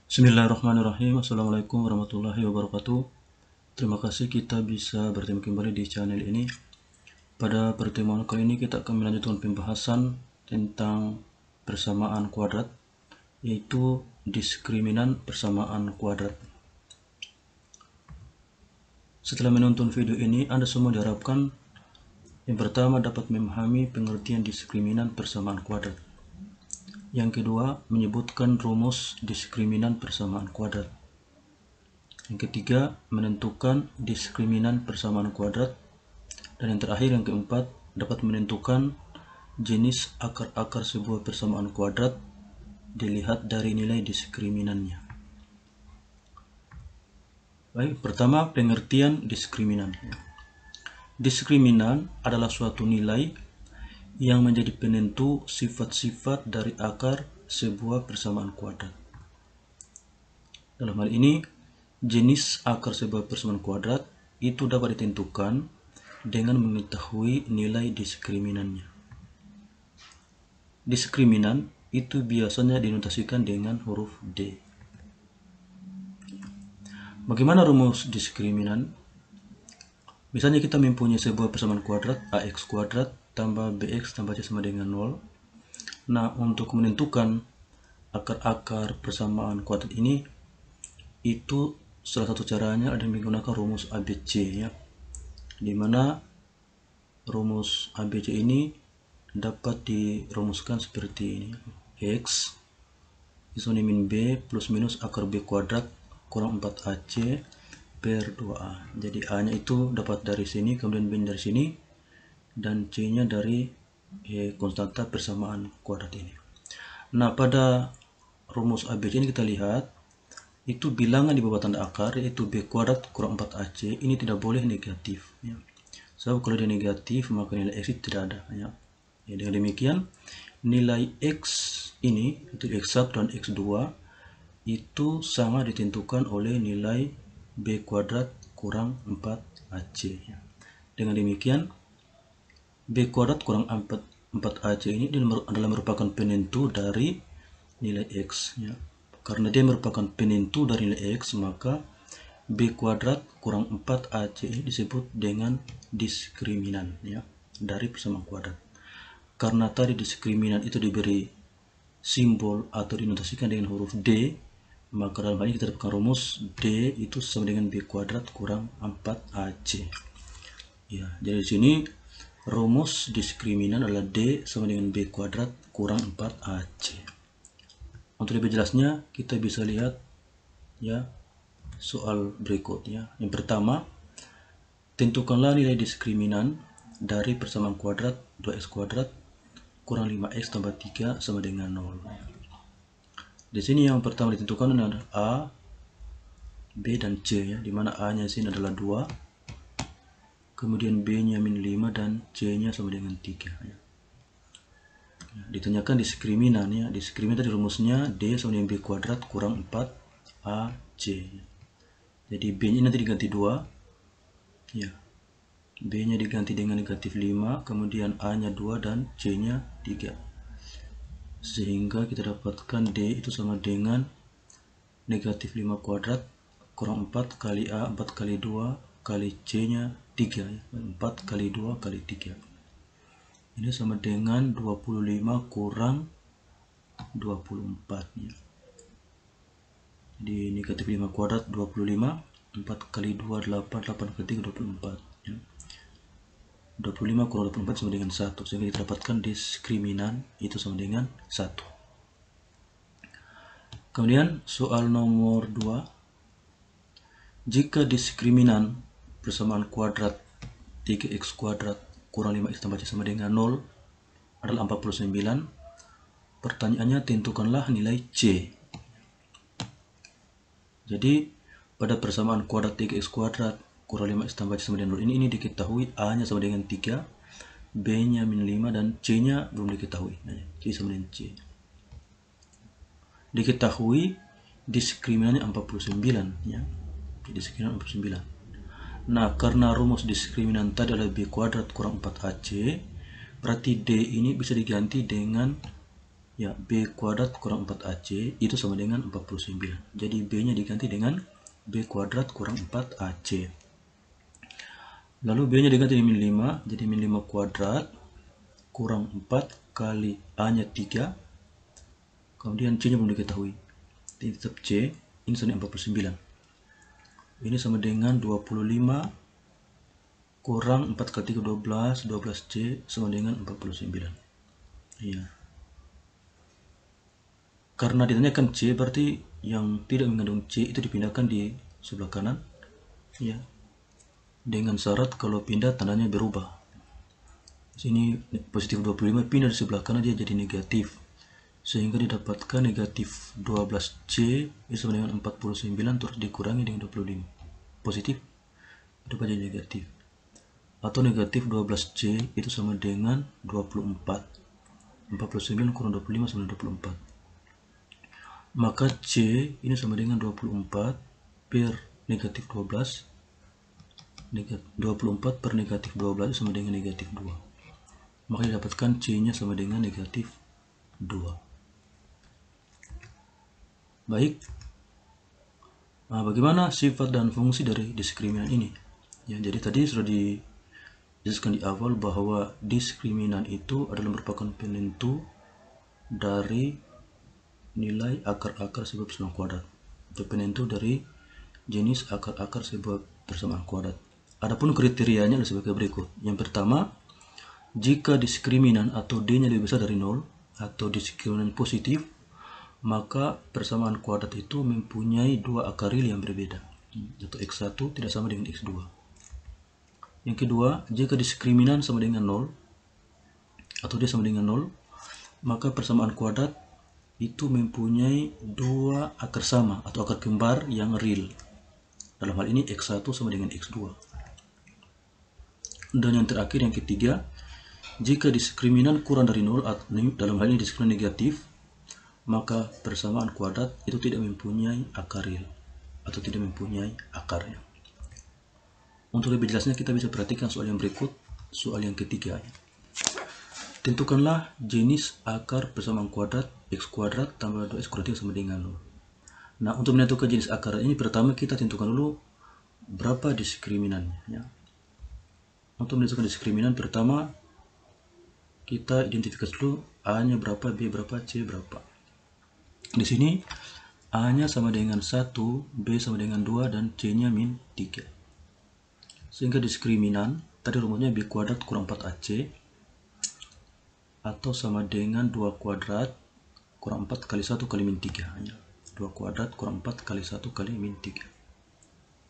Bismillahirrahmanirrahim. Assalamualaikum warahmatullahi wabarakatuh. Terima kasih kita bisa bertemu kembali di channel ini. Pada pertemuan kali ini kita akan melanjutkan pembahasan tentang persamaan kuadrat, yaitu diskriminan persamaan kuadrat. Setelah menonton video ini, Anda semua diharapkan yang pertama dapat memahami pengertian diskriminan persamaan kuadrat. Yang kedua, menyebutkan rumus diskriminan persamaan kuadrat. Yang ketiga, menentukan diskriminan persamaan kuadrat. Dan yang terakhir, yang keempat, dapat menentukan jenis akar-akar sebuah persamaan kuadrat dilihat dari nilai diskriminannya. Baik, pertama pengertian diskriminan. Diskriminan adalah suatu nilai yang menjadi penentu sifat-sifat dari akar sebuah persamaan kuadrat. Dalam hal ini, jenis akar sebuah persamaan kuadrat itu dapat ditentukan dengan mengetahui nilai diskriminannya. Diskriminan itu biasanya dinotasikan dengan huruf D. Bagaimana rumus diskriminan? Misalnya kita mempunyai sebuah persamaan kuadrat AX kuadrat tambah BX tambah C sama dengan 0. Nah, untuk menentukan akar-akar persamaan kuadrat ini, itu salah satu caranya adalah menggunakan rumus ABC ya. Dimana rumus ABC ini dapat dirumuskan seperti ini. X sama min B plus minus akar B kuadrat kurang 4AC per 2A. Jadi A-nya itu dapat dari sini, kemudian B dari sini, dan C-nya dari konstanta persamaan kuadrat ini. Nah, pada rumus ABC ini kita lihat, itu bilangan di bawah tanda akar, yaitu B kuadrat kurang 4AC, ini tidak boleh negatif. Ya. Sebab kalau dia negatif, maka nilai X itu tidak ada. Ya. Dengan demikian, nilai X ini, itu X1 dan X2, itu sama ditentukan oleh nilai B kuadrat kurang 4AC. Ya. Dengan demikian, B kuadrat kurang 4AC ini adalah merupakan penentu dari nilai X. Ya. Karena dia merupakan penentu dari nilai X, maka B kuadrat kurang 4AC ini disebut dengan diskriminan ya, dari persamaan kuadrat. Karena tadi diskriminan itu diberi simbol atau dinotasikan dengan huruf D, maka dalam hal ini kita dapatkan rumus D itu sama dengan B kuadrat kurang 4AC. Ya, jadi di sini rumus diskriminan adalah D sama dengan B kuadrat kurang 4AC. Untuk lebih jelasnya, kita bisa lihat ya soal berikutnya. Yang pertama, tentukanlah nilai diskriminan dari persamaan kuadrat 2x kuadrat kurang 5x tambah 3 sama dengan 0. Di sini yang pertama ditentukan adalah A, B, dan C ya, dimana A-nya sini adalah 2, kemudian B-nya min 5 dan C-nya sama dengan 3 ya. Ditanyakan diskriminan ya, diskriminan tadi rumusnya D sama dengan B kuadrat kurang 4AC. Jadi B-nya nanti diganti 2 ya, B-nya diganti dengan negatif 5, kemudian A-nya 2 dan C-nya 3, sehingga kita dapatkan D itu sama dengan negatif 5 kuadrat kurang 4 kali A, 4 kali 2 kali C-nya 3 ya, 4 kali 2 kali 3. Ini sama dengan 25 kurang 24 ya. Jadi negatif 5 kuadrat 25, 4 kali 2 8, 8 kali 3 24 ya. 25 kurang 24 sama dengan 1, sehingga kita dapatkan diskriminan itu sama dengan 1. Kemudian soal nomor 2, jika diskriminan persamaan kuadrat 3x kuadrat kurang 5x tambah C sama dengan 0 adalah 49, pertanyaannya tentukanlah nilai C. Jadi pada persamaan kuadrat 3x kuadrat kurang 5x tambah C sama dengan 0 ini diketahui A-nya sama dengan 3, B-nya min 5, dan C-nya belum diketahui. Nah, C sama dengan C. Diketahui diskriminannya 49 ya. Diskriminan 49. Nah, karena rumus diskriminan tadi adalah B kuadrat kurang 4AC, berarti D ini bisa diganti dengan Ya, B kuadrat kurang 4AC itu sama dengan 49. Jadi B-nya diganti dengan B kuadrat kurang 4AC. Lalu B-nya diganti dengan min 5, jadi min 5 kuadrat kurang 4 kali A-nya 3. Kemudian C-nya belum diketahui. Jadi tetap C, ini sama dengan 49. Ini sama dengan 25 kurang 4 kali 3, 12. 12C sama dengan 49. Iya. Karena ditanyakan C, berarti yang tidak mengandung C itu dipindahkan di sebelah kanan. Ya. Dengan syarat kalau pindah tandanya berubah. Sini positif 25 pindah di sebelah kanan dia jadi negatif. Sehingga didapatkan negatif 12C itu sama dengan 49 terus dikurangi dengan 25. Positif itu jadi negatif. Atau negatif 12C itu sama dengan 24. 49 kurang 25 sama dengan 24. Maka C ini sama dengan 24 per negatif 12. 24 per negatif 12 sama dengan negatif 2. Maka didapatkan C-nya sama dengan negatif 2. Baik. Nah, bagaimana sifat dan fungsi dari diskriminan ini? Ya, jadi tadi sudah dijelaskan di awal bahwa diskriminan itu adalah merupakan penentu dari nilai akar-akar sebuah persamaan kuadrat. Itu penentu dari jenis akar-akar sebuah persamaan kuadrat. Adapun kriterianya adalah sebagai berikut. Yang pertama, jika diskriminan atau D-nya lebih besar dari 0 atau diskriminan positif, maka persamaan kuadrat itu mempunyai dua akar real yang berbeda, yaitu X1 tidak sama dengan X2. Yang kedua, jika diskriminan sama dengan 0 atau D sama dengan 0, maka persamaan kuadrat itu mempunyai dua akar sama atau akar kembar yang real. Dalam hal ini X1 sama dengan X2. Dan yang terakhir, yang ketiga, jika diskriminan kurang dari 0, dalam hal ini diskriminan negatif, maka persamaan kuadrat itu tidak mempunyai akar real atau tidak mempunyai akarnya. Untuk lebih jelasnya kita bisa perhatikan soal yang berikut, soal yang ketiga. Tentukanlah jenis akar persamaan kuadrat X kuadrat tambah 2X kuadrat sama dengan 0. Nah, untuk menentukan jenis akar ini pertama kita tentukan dulu berapa diskriminannya. Ya. Untuk menentukan diskriminan pertama kita identifikasi dulu A-nya berapa, B berapa, C berapa. Di sini A-nya sama dengan 1, B sama dengan 2, dan C-nya min 3. Sehingga diskriminan, tadi rumusnya B kuadrat kurang 4AC, atau sama dengan 2 kuadrat kurang 4 kali 1 kali min 3. 2 kuadrat kurang 4 kali 1 kali min 3.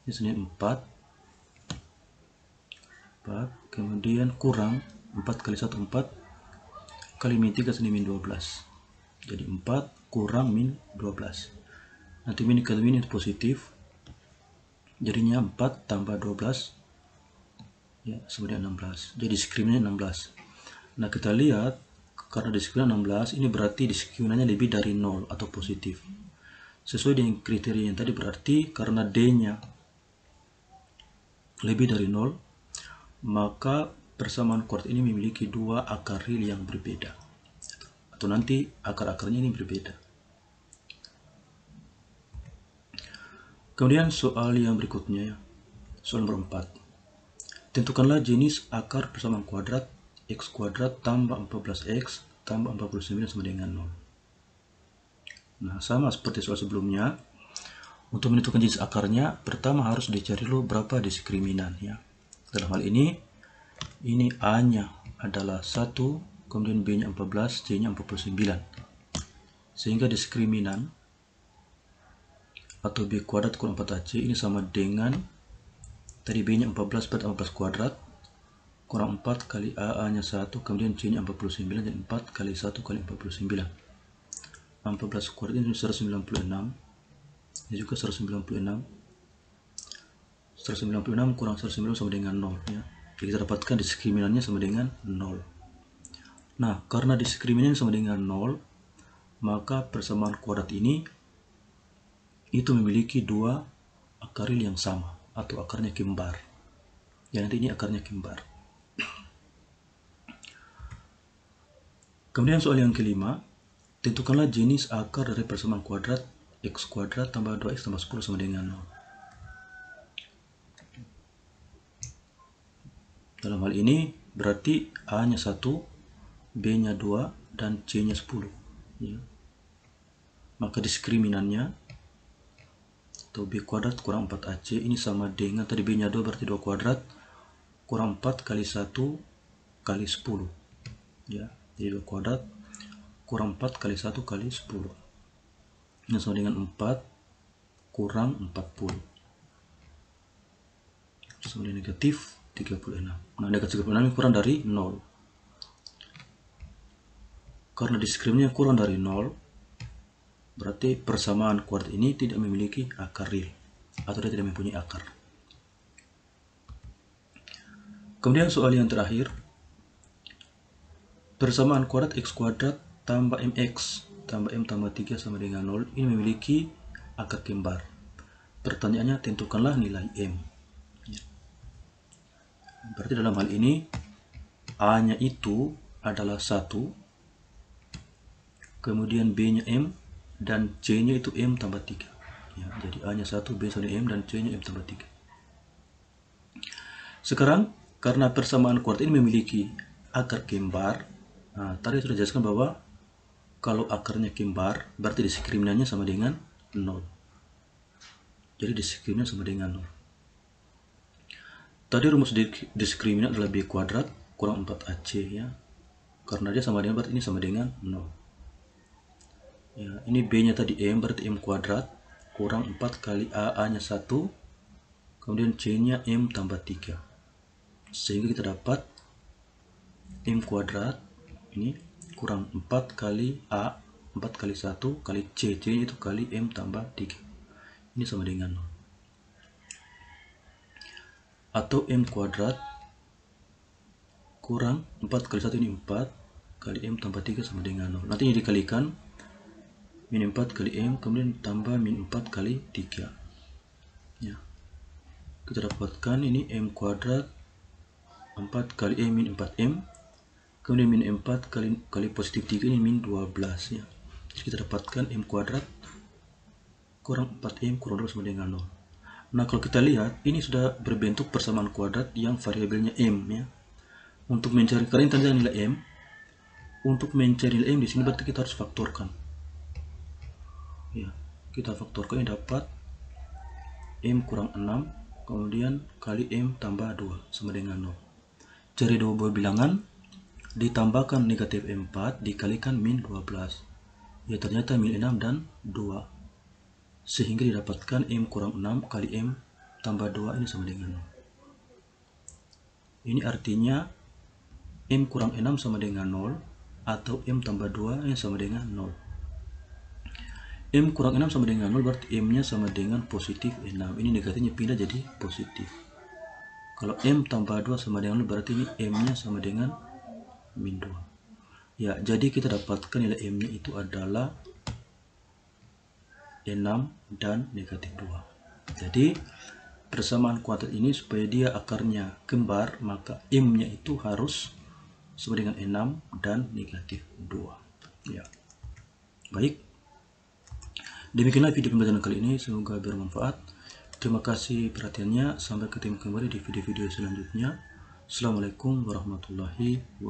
Ini sini 4. Kemudian kurang 4 kali 1, 4 kali min 3 sini min 12. Jadi 4 kurang min 12. Nanti min kali min itu positif. Jadinya 4 tambah 12 ya sama dengan 16. Jadi diskriminannya 16. Nah, kita lihat karena diskriminan 16 ini berarti diskriminannya lebih dari 0 atau positif. Sesuai dengan kriteria yang tadi berarti karena D-nya lebih dari 0, maka persamaan kuadrat ini memiliki dua akar real yang berbeda. Atau nanti akar-akarnya ini berbeda. Kemudian soal yang berikutnya, soal nomor 4. Tentukanlah jenis akar persamaan kuadrat X kuadrat tambah 14X tambah 49 sama dengan 0. Nah, sama seperti soal sebelumnya, untuk menentukan jenis akarnya, pertama harus dicari dulu berapa diskriminan. Ya. Dalam hal ini A-nya adalah 1, kemudian B-nya 14, C-nya 49. Sehingga diskriminan atau B kuadrat kurang 4AC ini sama dengan tadi B-nya 14 per 14 kuadrat kurang 4 kali A-nya 1, kemudian C-nya 49, dan 4 kali 1 kali 49. 14 kuadrat ini 196. Ini juga 196. 196 kurang 196 sama dengan 0. Ya. Jadi kita dapatkan diskriminannya sama dengan 0. Nah, karena diskriminan sama dengan 0, maka persamaan kuadrat ini itu memiliki dua akar real yang sama atau akarnya kembar. Ya, nanti ini akarnya kembar. Kemudian soal yang kelima, Tentukanlah jenis akar dari persamaan kuadrat x kuadrat tambah 2x tambah 10 sama dengan 0. Dalam hal ini berarti A-nya 1, B-nya 2, dan C-nya 10. Ya. Maka diskriminannya atau B kuadrat kurang 4AC ini sama dengan tadi B-nya 2 berarti 2 kuadrat kurang 4 kali 1 kali 10. Ya, jadi 2 kuadrat kurang 4 kali 1 kali 10. Ini sama dengan 4 kurang 40. Sama dengan negatif 36. Nah, negatif 36 ini kurang dari 0. Karena diskriminannya kurang dari 0, berarti persamaan kuadrat ini tidak memiliki akar real atau dia tidak mempunyai akar. Kemudian soal yang terakhir, persamaan kuadrat x kuadrat tambah mx tambah m tambah 3 sama dengan 0 ini memiliki akar kembar. Pertanyaannya, tentukanlah nilai m. Berarti dalam hal ini A-nya itu adalah 1, kemudian B-nya m, dan C-nya itu m tambah 3. Ya, jadi A-nya 1, B sama m, dan C-nya m tambah 3. Sekarang, karena persamaan kuadrat ini memiliki akar kembar, nah, tadi sudah dijelaskan bahwa kalau akarnya kembar, berarti diskriminannya sama dengan 0. Jadi diskriminannya sama dengan 0. Tadi rumus diskriminan adalah B kuadrat kurang 4AC ya. Karena dia sama dengan, berarti ini sama dengan 0. Ya, ini B-nya tadi M, berarti M kuadrat kurang 4 kali A-nya 1, kemudian C-nya M tambah 3. Sehingga kita dapat M kuadrat ini kurang 4 kali A, 4 kali 1 kali C, C itu kali M tambah 3. Ini sama dengan 0. Atau M kuadrat kurang 4 kali 1 ini 4 kali M tambah 3 sama dengan 0. Nanti ini dikalikan min 4 kali M, kemudian tambah min 4 kali 3. Ya. Kita dapatkan ini M kuadrat 4 kali M min 4M, kemudian min 4 kali positif 3 ini min 12 ya. Jadi kita dapatkan M kuadrat kurang 4M kurang 2 sama dengan 0. Nah, kalau kita lihat ini sudah berbentuk persamaan kuadrat yang variabelnya M ya. Untuk mencari, karena tadi nilai M, untuk mencari nilai M di sini berarti kita harus faktorkan. Ya, kita faktorkan ini dapat M kurang 6 kemudian kali M tambah 2 sama dengan 0. Cari dua buah bilangan, ditambahkan negatif 4 dikalikan min 12. Ya, ternyata min 6 dan 2. Sehingga didapatkan M kurang 6 kali M tambah 2 ini sama dengan 0. Ini artinya M kurang 6 sama dengan 0 atau M tambah 2 yang sama dengan 0. M kurang 6 sama dengan 0 berarti M-nya sama dengan positif 6. Ini negatifnya pindah jadi positif. Kalau M tambah 2 sama dengan 0 berarti ini M-nya sama dengan min 2. Ya, jadi kita dapatkan nilai M-nya itu adalah 6 dan negatif 2. Jadi persamaan kuadrat ini supaya dia akarnya kembar, maka M-nya itu harus sama dengan 6 dan negatif 2. Ya. Baik. Demikianlah video pembelajaran kali ini, semoga bermanfaat. Terima kasih perhatiannya, sampai ketemu kembali di video-video selanjutnya. Assalamualaikum warahmatullahi wabarakatuh.